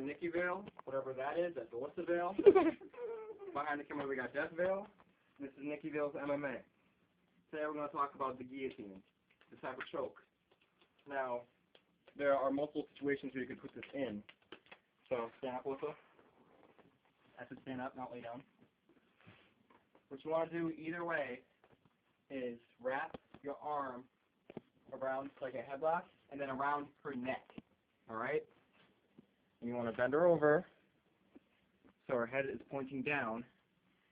the Nikki veil, whatever that is. That's Alyssa veil. Behind the camera we got Death veil. This is Nikki veil's MMA. Today we're going to talk about the guillotine, the type of choke. Now, there are multiple situations where you can put this in. So, stand up, Alyssa. I said stand up, not lay down. What you want to do either way is wrap your arm around like a headlock and then around her neck. Alright? And you want to bend her over so her head is pointing down,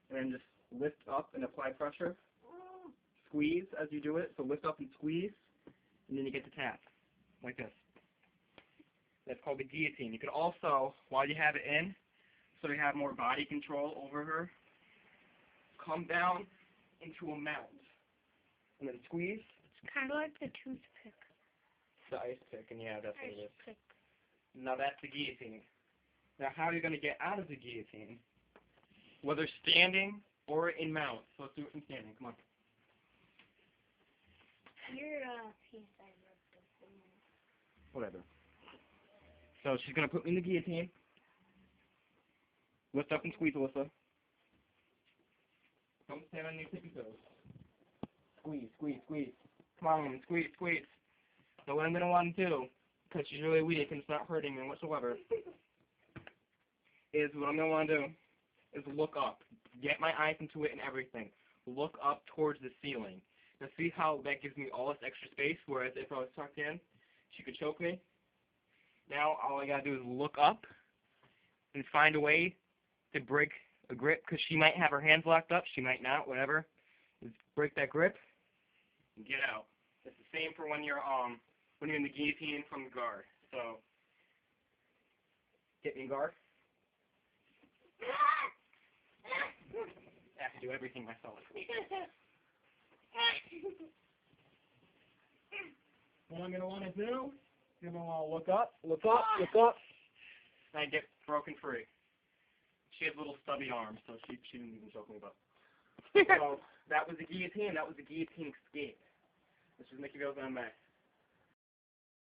and then just lift up and apply pressure. Squeeze as you do it, so lift up and squeeze, and then you get the tap, like this. That's called the guillotine. You could also, while you have it in, so you have more body control over her, come down into a mount, and then squeeze. It's kind of like the toothpick. The ice pick, and yeah, that's what it is. Pick. Now that's the guillotine. Now how are you going to get out of the guillotine? Whether standing or in mount. So let's do it from standing. Come on. Your piece I wrote this in. Whatever. So she's going to put me in the guillotine. Lift up and squeeze, Alyssa. Don't stand on your tippy toes. Squeeze, squeeze, squeeze. Come on, squeeze, squeeze. So what I'm going to want to do, because she's really weak and it's not hurting me whatsoever, is what I'm going to want to do is look up. Get my eyes into it and everything. Look up towards the ceiling. Now see how that gives me all this extra space, whereas if I was tucked in, she could choke me. Now all I got to do is look up and find a way to break a grip, because she might have her hands locked up, she might not, whatever. Just break that grip and get out. It's the same for when you're in the guillotine from the guard. So get me in guard. I have to do everything myself. What I'm going to want to do, you're going to want to look up, look up, look up, and I get broken free. She has little stubby arms, so she didn't even choke me, but. So, that was the guillotine, that was the guillotine escape. This is Mickey Ville's MMA.